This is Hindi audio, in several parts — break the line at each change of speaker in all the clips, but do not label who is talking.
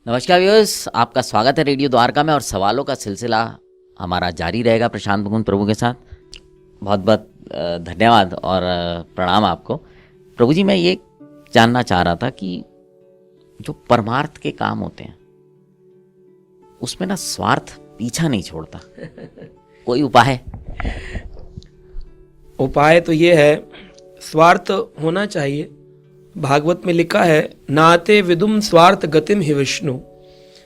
नमस्कार व्यूअर्स, आपका स्वागत है रेडियो द्वारका में और सवालों का सिलसिला हमारा जारी रहेगा प्रशांत मुकुंद प्रभु के साथ। बहुत बहुत धन्यवाद और प्रणाम आपको। प्रभु जी, मैं ये जानना चाह रहा था कि जो परमार्थ के काम होते हैं उसमें ना स्वार्थ पीछा नहीं छोड़ता, कोई उपाय?
उपाय तो ये है, स्वार्थ होना चाहिए। भागवत में लिखा है, नाते विदुम स्वार्थ गतिम ही विष्णु।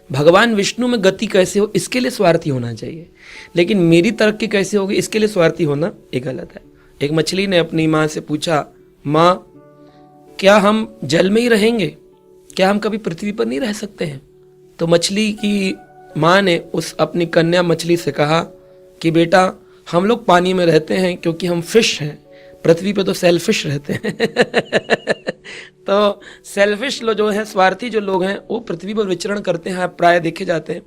भगवान विष्णु में गति कैसे हो, इसके लिए स्वार्थी होना चाहिए। लेकिन मेरी तरक्की कैसे होगी, इसके लिए स्वार्थी होना ये गलत है। एक मछली ने अपनी माँ से पूछा, माँ क्या हम जल में ही रहेंगे, क्या हम कभी पृथ्वी पर नहीं रह सकते हैं? तो मछली की माँ ने उस अपनी कन्या मछली से कहा कि बेटा, हम लोग पानी में रहते हैं क्योंकि हम फिश हैं, पृथ्वी पे तो सेल्फिश रहते हैं। तो सेल्फिश लोग जो है, स्वार्थी जो लोग हैं, वो पृथ्वी पर विचरण करते हैं, प्राय देखे जाते हैं।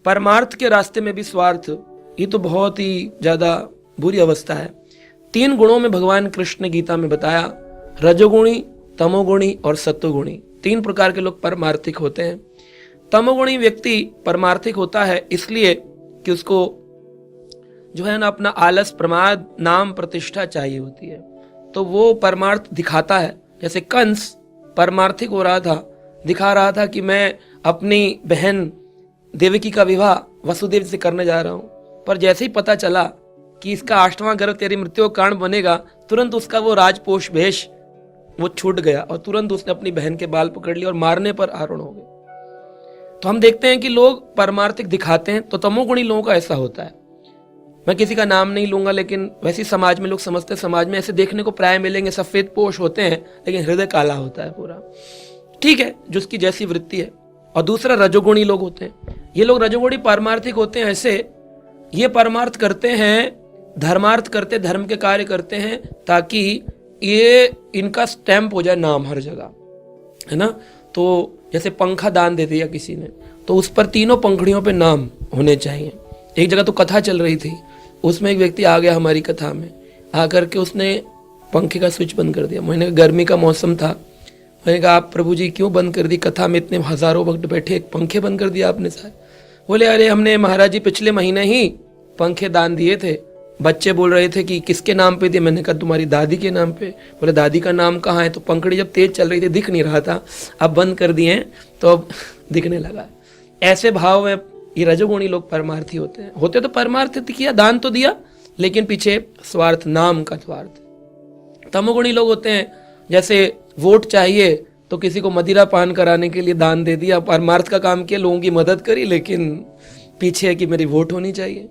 परमार्थ के रास्ते में भी स्वार्थ, ये तो बहुत ही ज्यादा बुरी अवस्था है। 3 गुणों में भगवान कृष्ण ने गीता में बताया, रजोगुणी, तमोगुणी और सत्वगुणी। 3 प्रकार के लोग परमार्थिक होते हैं। तमोगुणी व्यक्ति परमार्थिक होता है इसलिए कि उसको जो है ना अपना आलस, प्रमाद, नाम, प्रतिष्ठा चाहिए होती है, तो वो परमार्थ दिखाता है। जैसे कंस परमार्थिक हो रहा था, दिखा रहा था कि मैं अपनी बहन देवकी का विवाह वसुदेव से करने जा रहा हूं, पर जैसे ही पता चला कि इसका 8वां गर्भ तेरी मृत्यु का कारण बनेगा, तुरंत उसका वो राजपोष वेश वो छूट गया और तुरंत उसने अपनी बहन के बाल पकड़ लिए और मारने पर आरूढ़ हो गए। तो हम देखते हैं कि लोग परमार्थिक दिखाते हैं, तो तमोगुणी लोगों का ऐसा होता है। मैं किसी का नाम नहीं लूंगा, लेकिन वैसे समाज में लोग समझते हैं, समाज में ऐसे देखने को प्राय मिलेंगे, सफेद पोष होते हैं लेकिन हृदय काला होता है पूरा। ठीक है, जिसकी जैसी वृत्ति है। और दूसरा रजोगुणी लोग होते हैं। ये लोग रजोगुणी परमार्थिक होते हैं। ऐसे ये परमार्थ करते हैं, धर्मार्थ करते, धर्म के कार्य करते हैं ताकि ये इनका स्टैंप हो जाए नाम हर जगह, है ना। तो जैसे पंखा दान दे दिया किसी ने, तो उस पर 3 पंखड़ियों पे नाम होने चाहिए। एक जगह तो कथा चल रही थी, उसमें एक व्यक्ति आ गया हमारी कथा में, आकर के उसने पंखे का स्विच बंद कर दिया। मैंने कहा गर्मी का मौसम था, मैंने कहा आप प्रभु जी क्यों बंद कर दी, कथा में इतने हजारों भक्त बैठे, एक पंखे बंद कर दिया आपने सारे? बोले अरे हमने महाराज जी पिछले महीने ही पंखे दान दिए थे, बच्चे बोल रहे थे कि किसके नाम पे दिए, मैंने कहा तुम्हारी दादी के नाम पे। बोले दादी का नाम कहाँ है? तो पंखड़ी जब तेज चल रही थी दिख नहीं रहा था, अब बंद कर दिए हैं तो अब दिखने लगा। ऐसे भाव में ये रजोगुणी लोग परमार्थी होते हैं। होते तो परमार्थ किया, दान तो दिया, लेकिन पीछे स्वार्थ, नाम का स्वार्थ। तमोगुणी लोग होते हैं, जैसे वोट चाहिए तो किसी को मदिरा पान कराने के लिए दान दे दिया, परमार्थ का काम किया, लोगों की मदद करी, लेकिन पीछे है कि मेरी वोट होनी चाहिए।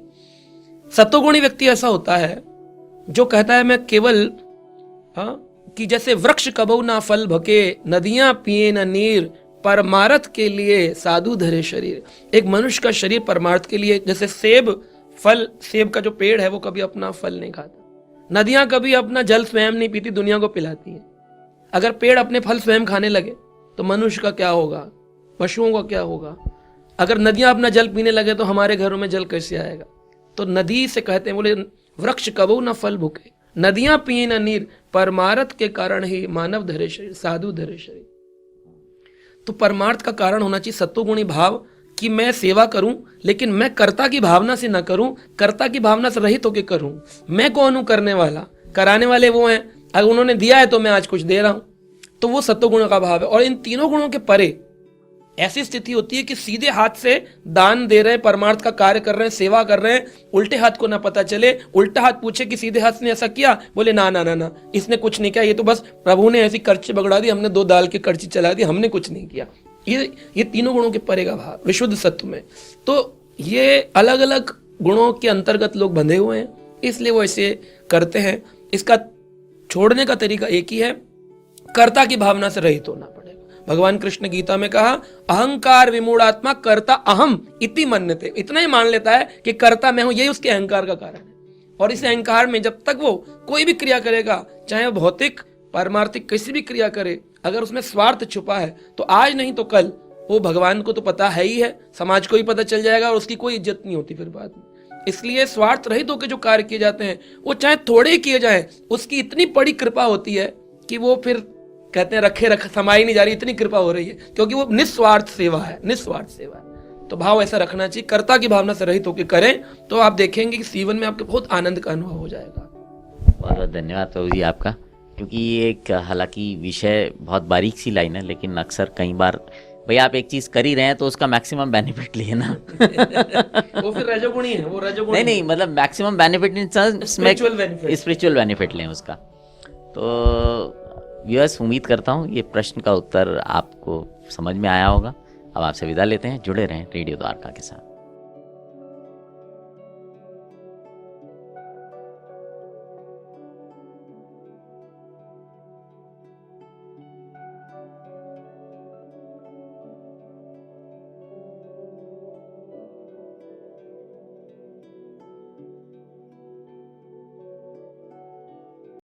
सत्वगुणी व्यक्ति ऐसा होता है जो कहता है मैं केवल कि जैसे वृक्ष कबहु ना फल भके, नदियां पिए न नीर, परमार्थ के लिए साधु धरे शरीर। एक मनुष्य का शरीर परमार्थ के लिए, जैसे सेब फल, सेब का जो पेड़ है वो कभी अपना फल नहीं खाता, नदियां कभी अपना जल स्वयं नहीं पीती, दुनिया को पिलाती है। अगर पेड़ अपने फल स्वयं खाने लगे तो मनुष्य का क्या होगा, पशुओं का क्या होगा? अगर नदियां अपना जल पीने लगे तो हमारे घरों में जल कैसे आएगा? तो नदी से कहते हैं, बोले वृक्ष कबहु न फल भूखे, नदियां पिए न नीर, परमार्थ के कारण ही मानव धरे शरीर, साधु धरे शरीर। तो परमार्थ का कारण होना चाहिए सत्वगुणी भाव, कि मैं सेवा करूं लेकिन मैं कर्ता की भावना से ना करूं, कर्ता की भावना से रहित होकर करूं। मैं कौन हूं करने वाला, कराने वाले वो हैं, अगर उन्होंने दिया है तो मैं आज कुछ दे रहा हूं, तो वो सत्वगुण का भाव है। और इन तीनों गुणों के परे ऐसी स्थिति होती है कि सीधे हाथ से दान दे रहे हैं, परमार्थ का कार्य कर रहे हैं, सेवा कर रहे हैं, उल्टे हाथ को ना पता चले, उल्टा हाथ पूछे कि सीधे हाथ ने ऐसा किया, बोले ना ना ना ना, इसने कुछ नहीं किया, ये तो बस प्रभु ने ऐसी करची बगड़ा दी, हमने 2 दाल की करची चला दी, हमने कुछ नहीं किया। ये तीनों गुणों के परे का भाव विशुद्ध सत्व में। तो ये अलग अलग गुणों के अंतर्गत लोग बंधे हुए हैं, इसलिए वो ऐसे करते हैं। इसका छोड़ने का तरीका एक ही है, कर्ता की भावना से रहित होना पड़ेगा। भगवान कृष्ण गीता में कहा, अहंकार विमूढ़ात्मा कर्ता अहम इति मन्यते। इतना ही मान लेता है कि कर्ता मैं हूं, यही उसके अहंकार का कारण है। और इस अहंकार में जब तक वो कोई भी क्रिया करेगा, चाहे वो भौतिक पारमार्थिक किसी भी क्रिया करे, अगर उसमें स्वार्थ छुपा है तो आज नहीं तो कल वो भगवान को तो पता है ही है, समाज को ही पता चल जाएगा और उसकी कोई इज्जत नहीं होती फिर बाद में। इसलिए स्वार्थ रहित होकर जो कार्य किए जाते हैं वो चाहे थोड़े किए जाएं, उसकी इतनी बड़ी कृपा होती है कि वो फिर कहते हैं रखे रख समाई नहीं जा रही, इतनी कृपा हो रही है, क्योंकि वो निस्वार्थ सेवा है, निस्वार्थ सेवा है। तो भाव ऐसा रखना चाहिए, कर्ता की भावना से रहित होकर करें तो आप देखेंगे कि जीवन में आपके बहुत आनंद का अनुभव हो जाएगा।
बहुत बहुत धन्यवाद प्रभु जी आपका, क्योंकि ये एक हालांकि विषय बहुत बारीक सी लाइन है, लेकिन अक्सर कई बार भैया आप एक चीज कर ही रहे हैं तो उसका मैक्सिमम बेनिफिट लिए ना।
वो फिर रजोगुणी है, वो रजोगुणी
नहीं मतलब maximum benefit in spiritual benefit लें उसका। तो व्यूअर्स, उम्मीद करता हूँ ये प्रश्न का उत्तर आपको समझ में आया होगा। अब आपसे विदा लेते हैं, जुड़े रहें रेडियो द्वारका के साथ।